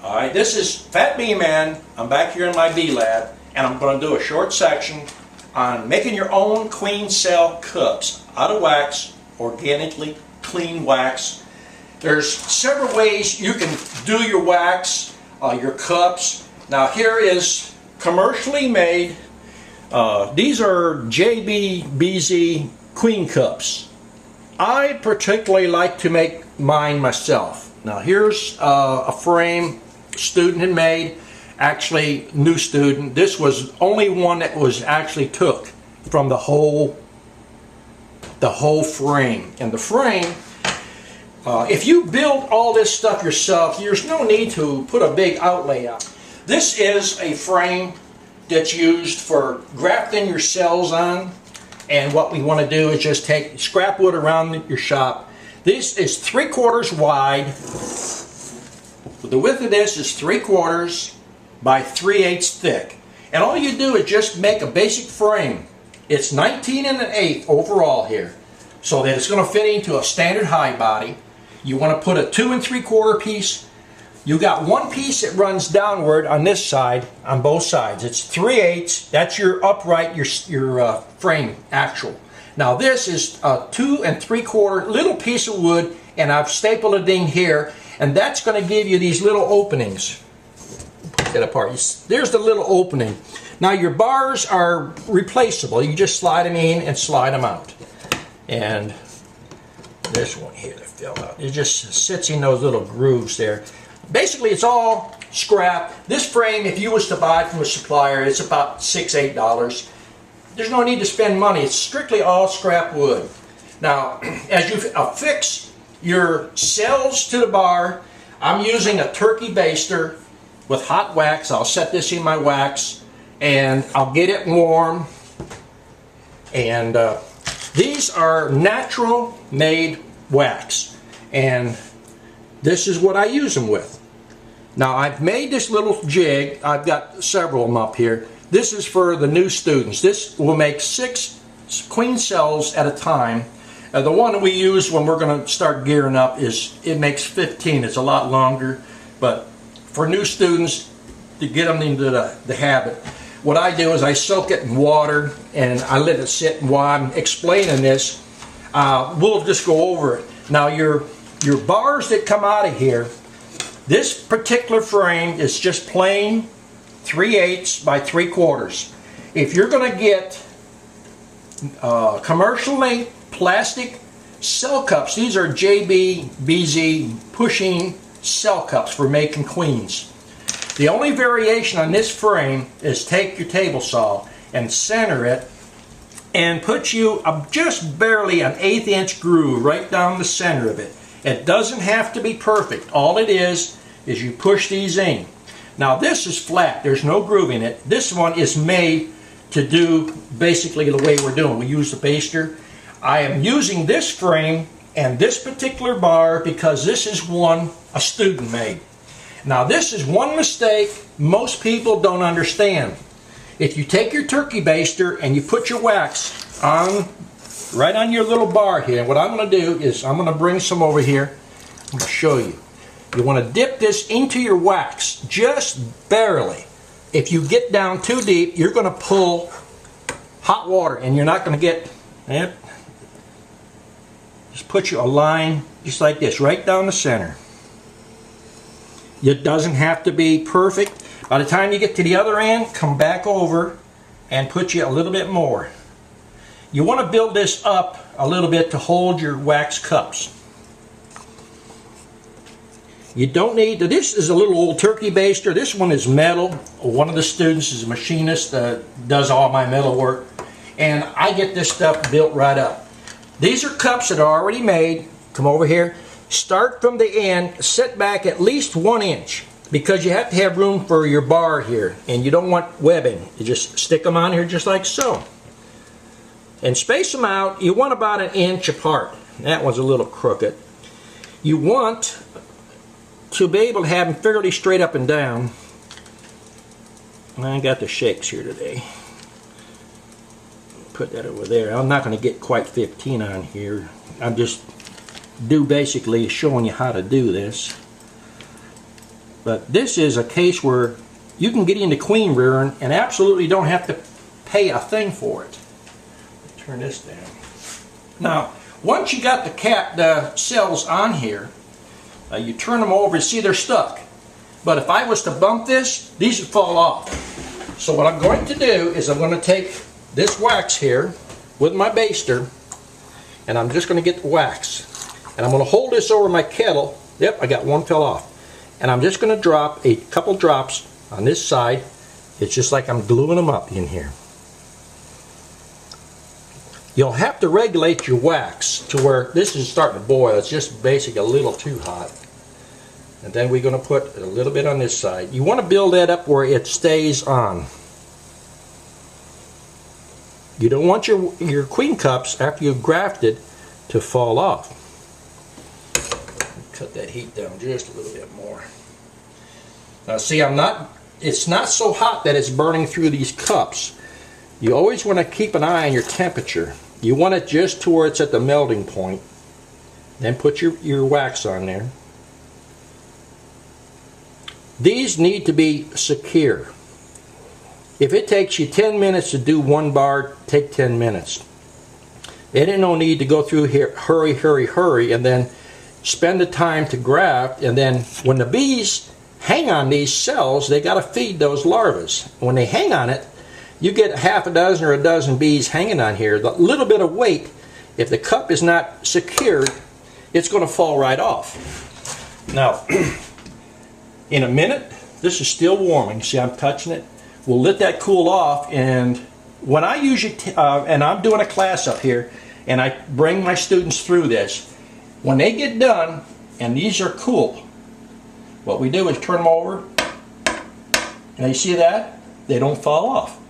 Alright, this is FatBeeMan. I'm back here in my bee lab, and I'm going to do a short section on making your own queen cell cups out of wax, organically clean wax. There's several ways you can do your wax, your cups. Now here is commercially made. These are JBBZ queen cups. I particularly like to make mine myself. Now here's a frame student had made, actually new student. This was only one that was actually took from the whole frame. And the frame, if you build all this stuff yourself, there's no need to put a big outlay out. This is a frame that's used for grafting your cells on, and what we want to do is just take scrap wood around your shop. This is 3/4 wide. The width of this is 3/4 by 3/8 thick. And all you do is just make a basic frame. It's 19 1/8 overall here, so that it's going to fit into a standard high body. You want to put a 2 3/4 piece. You got one piece that runs downward on this side, on both sides. It's 3/8. That's your upright, your frame actual. Now this is a 2 3/4 little piece of wood, and I've stapled it in here, and that's going to give you these little openings. Put that apart. There's the little opening. Now your bars are replaceable. You just slide them in and slide them out. And this one here that fell out, it just sits in those little grooves there. Basically it's all scrap. This frame, if you was to buy it from a supplier, it's about $6 to $8. There's no need to spend money. It's strictly all scrap wood. Now, as you affix your cells to the bar, I'm using a turkey baster with hot wax. I'll set this in my wax and I'll get it warm. And these are natural made wax, and this is what I use them with. Now I've made this little jig. I've got several of them up here. This is for the new students. This will make 6 queen cells at a time. The one we use when we're going to start gearing up it makes 15. It's a lot longer, but for new students, to get them into the habit, what I do is I soak it in water and I let it sit. And while I'm explaining this, we'll just go over it. Now your bars that come out of here, this particular frame is just plain 3/8 by 3/4. If you're going to get commercial length plastic cell cups, these are JBBZ pushing cell cups for making queens. The only variation on this frame is take your table saw and center it and put you just barely an 1/8 inch groove right down the center of it. It doesn't have to be perfect. All it is you push these in. Now this is flat. There's no groove in it. This one is made to do basically the way we're doing. We use the baster. I am using this frame and this particular bar because this is one a student made. Now this is one mistake most people don't understand. If you take your turkey baster and you put your wax on right on your little bar here, what I'm going to do is I'm going to bring some over here. I'm going to show you. You want to dip this into your wax just barely. If you get down too deep, you're going to pull hot water and you're not going to get it. Just put you a line just like this right down the center. It doesn't have to be perfect. By the time you get to the other end, come back over and put you a little bit more. You want to build this up a little bit to hold your wax cups. You don't need to, this is a little old turkey baster. This one is metal. One of the students is a machinist that does all my metal work, and I get this stuff built right up. These are cups that are already made. Come over here. Start from the end, set back at least 1 inch, because you have to have room for your bar here, and you don't want webbing. You just stick them on here just like so. And space them out. You want about 1 inch apart. That one's a little crooked. You want to be able to have them fairly straight up and down. I got the shakes here today. Put that over there. I'm not going to get quite 15 on here. I'm just basically showing you how to do this. But this is a case where you can get into queen rearing and absolutely don't have to pay a thing for it. Turn this down. Now, once you got the cells on here, you turn them over and see they're stuck. But if I was to bump this, these would fall off. So what I'm going to do is I'm going to take this wax here with my baster, and I'm just going to get the wax. And I'm going to hold this over my kettle. Yep, I got one fell off. And I'm just going to drop a couple drops on this side. It's just like I'm gluing them up in here. You'll have to regulate your wax to where this is starting to boil. It's just basically a little too hot. And then we're going to put a little bit on this side. You want to build that up where it stays on. You don't want your queen cups, after you've grafted, to fall off. Cut that heat down just a little bit more. Now see, it's not so hot that it's burning through these cups. You always want to keep an eye on your temperature. You want it just to where it's at the melting point. Then put your wax on there. These need to be secure. If it takes you 10 minutes to do one bar, take 10 minutes. There ain't no need to go through here, hurry, hurry, hurry, and then spend the time to graft, and then when the bees hang on these cells, they got to feed those larvae. When they hang on it, you get half a dozen or a dozen bees hanging on here. The little bit of weight, if the cup is not secured, it's going to fall right off. Now, in a minute, this is still warming. See, I'm touching it. We'll let that cool off, and when I usually, and I'm doing a class up here, and I bring my students through this, when they get done, and these are cool, what we do is turn them over, and you see that? They don't fall off.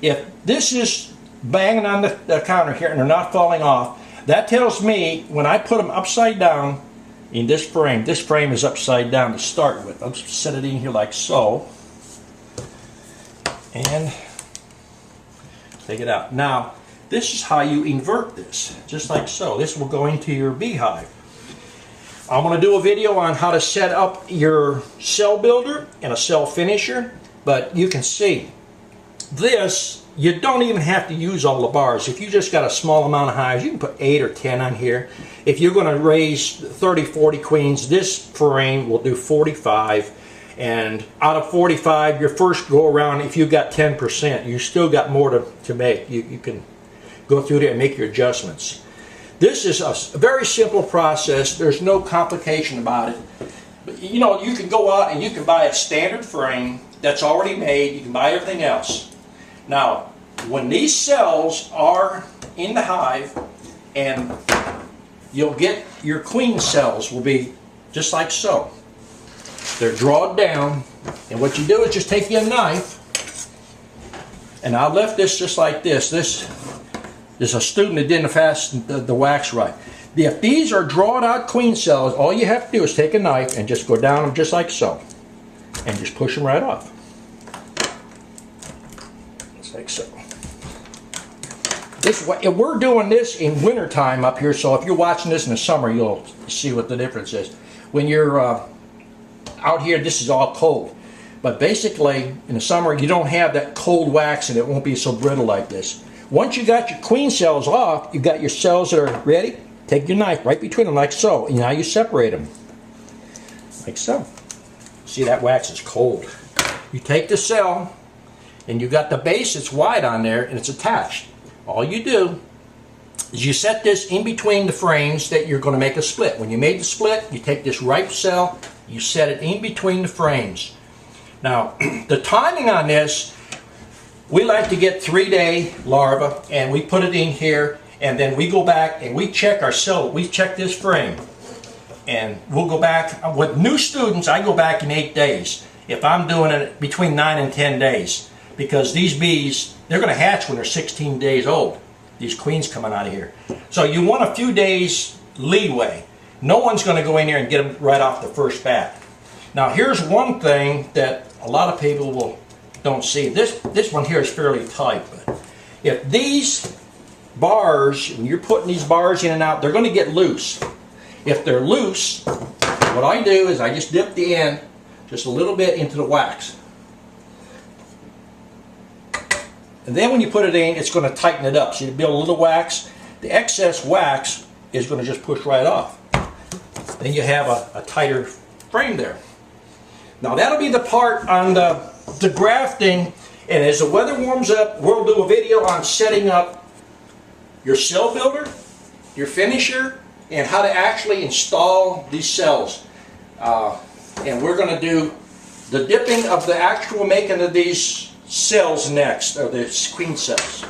If this is banging on the counter here and they're not falling off, that tells me when I put them upside down in this frame is upside down to start with. I'll just set it in here like so, and take it out. Now, this is how you invert this, just like so. This will go into your beehive. I'm going to do a video on how to set up your cell builder and a cell finisher, but you can see this, you don't even have to use all the bars. If you just got a small amount of hives, you can put 8 or 10 on here. If you're going to raise 30, 40 queens, this frame will do 45. And out of 45, your first go around, if you got 10%, you still got more to make. You can go through there and make your adjustments. This is a very simple process. There's no complication about it. But, you know, you can go out and you can buy a standard frame that's already made. You can buy everything else. Now, when these cells are in the hive, and you'll get your queen cells will be just like so. They're drawn down, and what you do is just take your knife, and I left this just like this. This is a student that didn't fasten the wax right. If these are drawn out queen cells, all you have to do is take a knife and just go down them just like so, and just push them right off. Just like so. We're doing this in winter time up here, so if you're watching this in the summer, you'll see what the difference is. When you're out here, this is all cold. But basically, in the summer, you don't have that cold wax, and it won't be so brittle like this. Once you got your queen cells off, you got your cells that are ready, take your knife right between them like so, and now you separate them. Like so. See, that wax is cold. You take the cell, and you got the base that's wide on there, and it's attached. All you do is you set this in between the frames that you're going to make a split. When you made the split, you take this ripe cell, you set it in between the frames. Now, the timing on this, we like to get 3-day larva, and we put it in here, and then we go back and we check our cell. We check this frame, and we'll go back. With new students, I go back in 8 days. If I'm doing it between 9 and 10 days, because these bees, they're going to hatch when they're 16 days old. These queens coming out of here. So you want a few days leeway. No one's going to go in there and get them right off the first bat. Now here's one thing that a lot of people don't see. This one here is fairly tight, but if these bars, when you're putting these bars in and out, they're going to get loose. If they're loose, what I do is I just dip the end just a little bit into the wax. And then when you put it in, it's going to tighten it up. So you build a little wax. The excess wax is going to just push right off. Then you have a tighter frame there. Now that'll be the part on the grafting, and as the weather warms up, we'll do a video on setting up your cell builder, your finisher, and how to actually install these cells. And we're going to do the dipping of the actual making of these cells next, or the queen cells.